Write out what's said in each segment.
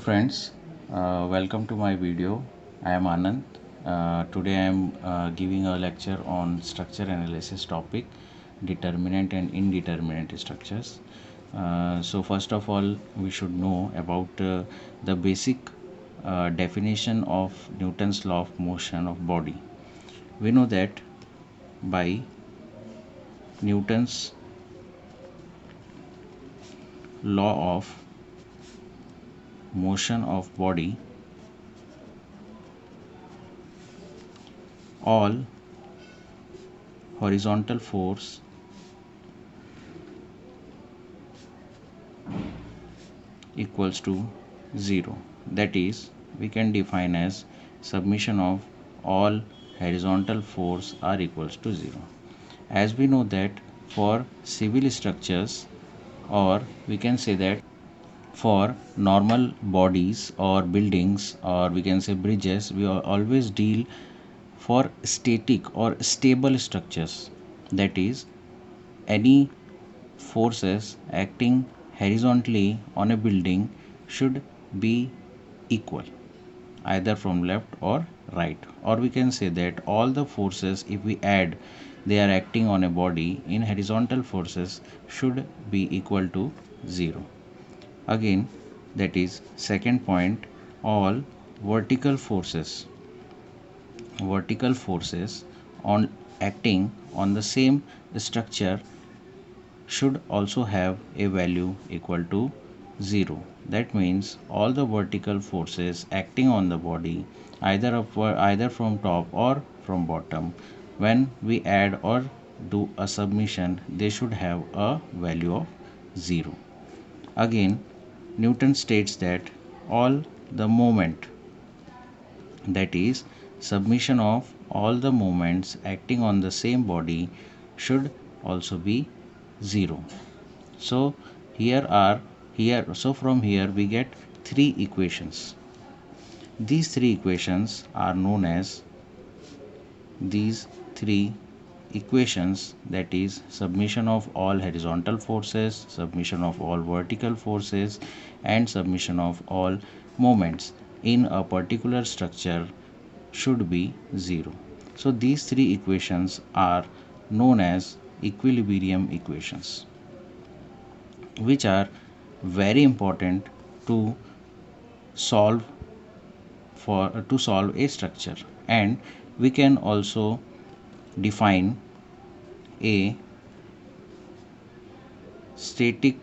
friends, welcome to my video. I am Anand. Today I am giving a lecture on structure analysis topic, determinant and indeterminate structures. So first of all, we should know about the basic definition of Newton's law of motion of body. We know that by Newton's law of motion of body, all horizontal force equals to 0. That is, we can define as summation of all horizontal force are equals to 0. As we know that for civil structures, or we can say that for normal bodies or buildings, or we can say bridges, we always deal for static or stable structures. That is, any forces acting horizontally on a building should be equal, either from left or right. Or we can say that all the forces, if we add, they are acting on a body in horizontal forces should be equal to 0. Again, that is second point, all vertical forces on acting on the same structure should also have a value equal to 0. That means all the vertical forces acting on the body, either upward, either from top or from bottom, when we add or do a submission, they should have a value of 0. Again, Newton states that all the moment, that is, submission of all the moments acting on the same body should also be 0. So from here we get three equations. These three equations are known as these three equations, that is submission of all horizontal forces, submission of all vertical forces, and submission of all moments in a particular structure should be 0. So these three equations are known as equilibrium equations, which are very important to solve to solve a structure. And we can also define a static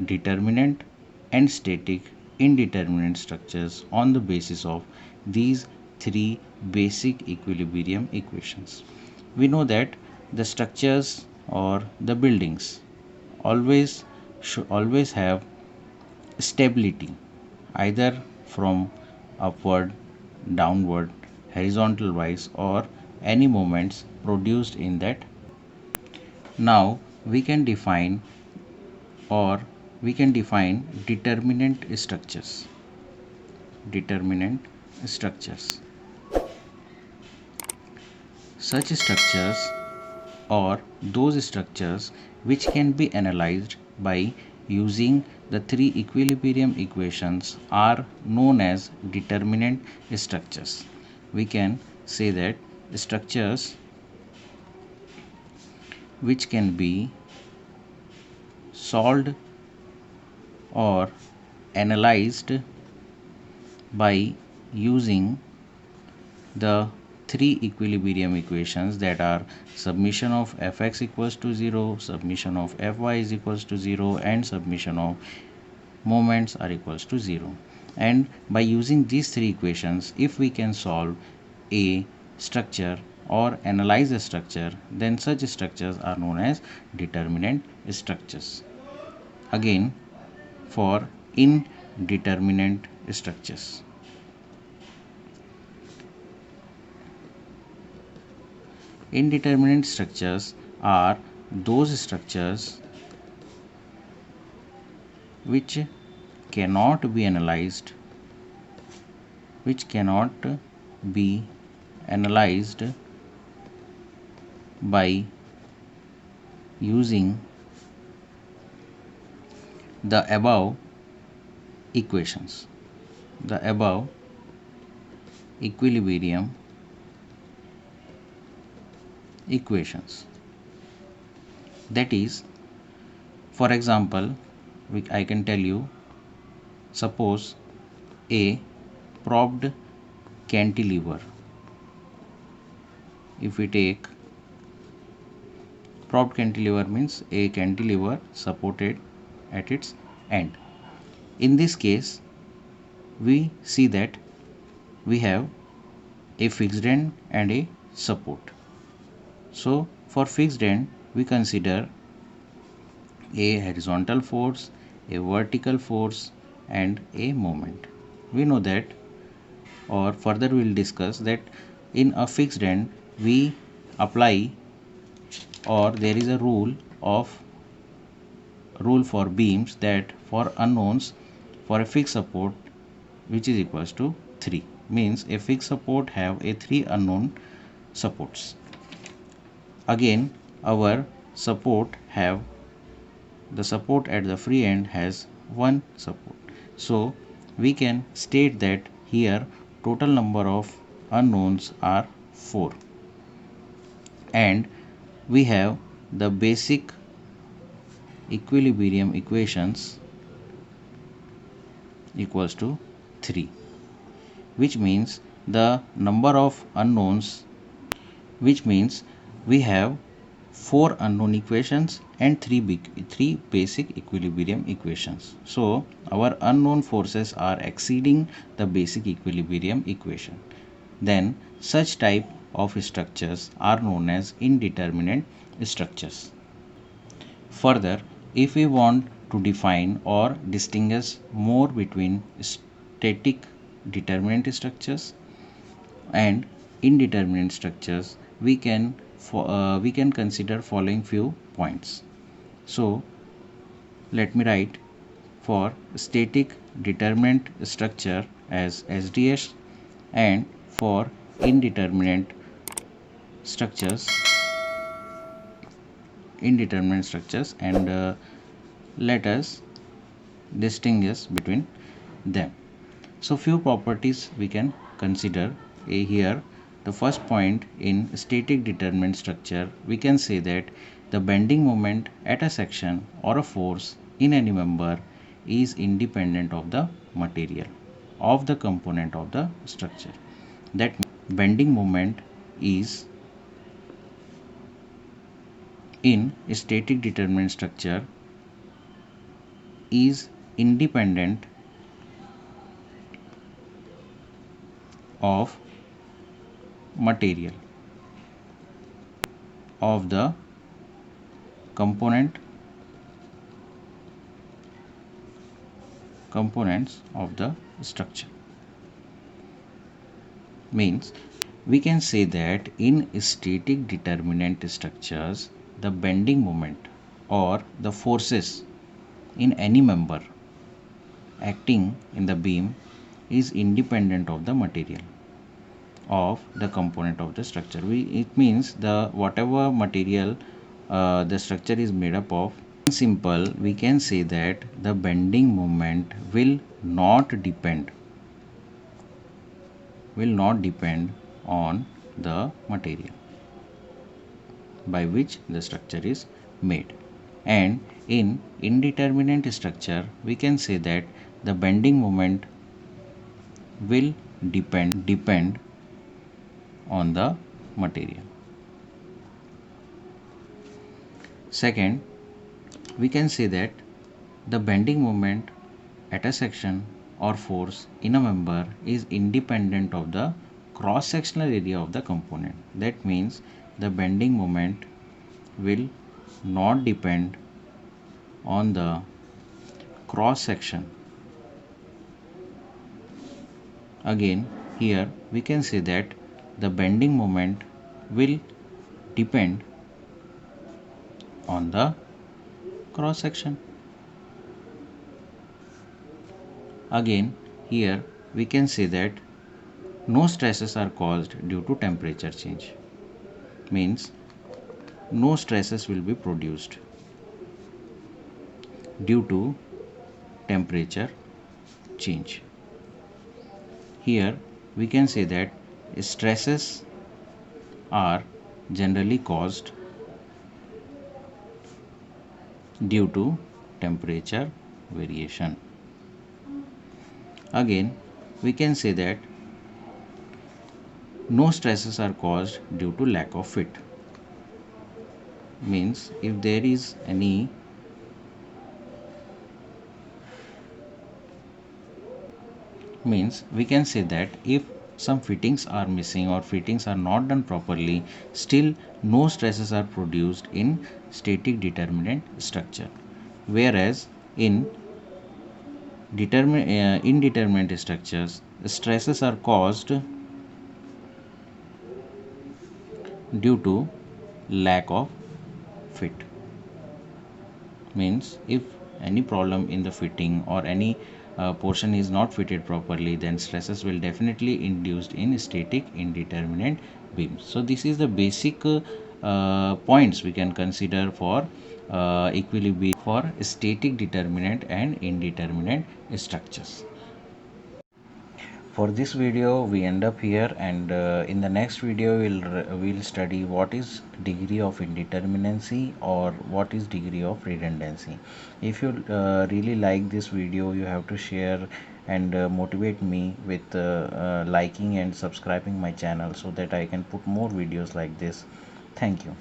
determinant and static indeterminate structures on the basis of these three basic equilibrium equations. We know that the structures or the buildings always should always have stability, either from upward, downward, horizontal wise, or any moments produced in that. Now or we can define determinant structures. Such structures, or those structures which can be analyzed by using the three equilibrium equations, are known as determinant structures. We can say that structures which can be solved or analyzed by using the three equilibrium equations, that are summation of fx equals to 0, summation of fy is equals to 0, and summation of moments are equals to 0. And by using these three equations, if we can solve a structure or analyze a structure, then such structures are known as determinant structures. Again, for indeterminate structures, indeterminate structures are those structures which cannot be analyzed by using the above equations. the above equilibrium equations. That is, for example, I can tell you, suppose a propped cantilever. If we take propped cantilever, means a cantilever supported at its end. In this case, we see that we have a fixed end and a support. So for fixed end, we consider a horizontal force, a vertical force, and a moment. We know that, or further we will discuss that in a fixed end we apply, or there is a rule for beams, that for unknowns, for a fixed support which is equals to 3, means a fixed support have a 3 unknown supports. Again, our support have, the support at the free end has one support. So we can state that here total number of unknowns are 4, and we have the basic equilibrium equations equals to 3, which means the number of unknowns, which means we have 4 unknown equations and 3 basic equilibrium equations. So our unknown forces are exceeding the basic equilibrium equation. Then such type of structures are known as indeterminate structures. Further, if we want to define or distinguish more between static determinate structures and indeterminate structures, we can consider following few points. So let me write for static determinate structure as SDS, and for indeterminate structures and let us distinguish between them. So few properties we can consider here. The first point, in static determinant structure, we can say that the bending moment at a section or a force in any member is independent of the material of the component of the structure. That bending moment is in static determinant structure is independent of material of the components of the structure. Means we can say that in static determinant structures, the bending moment or the forces in any member acting in the beam is independent of the material of the component of the structure. It means the whatever material the structure is made up of. In simple, we can say that the bending moment will not depend on the material by which the structure is made. And in indeterminate structure, we can say that the bending moment will depend on the material. Second, we can say that the bending moment at a section or force in a member is independent of the cross sectional area of the component. That means the bending moment will not depend on the cross section. Again, here we can say that the bending moment will depend on the cross section. Again, here we can say that no stresses are caused due to temperature change. Means no stresses will be produced due to temperature change. Here we can say that stresses are generally caused due to temperature variation. Again, we can say that no stresses are caused due to lack of fit. Means if there is any means we can say that if some fittings are missing or fittings are not done properly, still no stresses are produced in static determinant structure. Whereas in indeterminate structures, stresses are caused due to lack of fit. Means if any problem in the fitting or any portion is not fitted properly, then stresses will definitely induced in static indeterminate beams. So this is the basic points we can consider for equilibrium for static determinant and indeterminate structures. For this video we end up here, and in the next video we'll study what is degree of indeterminacy or what is degree of redundancy. If you really like this video, you have to share and motivate me with liking and subscribing my channel so that I can put more videos like this. Thank you.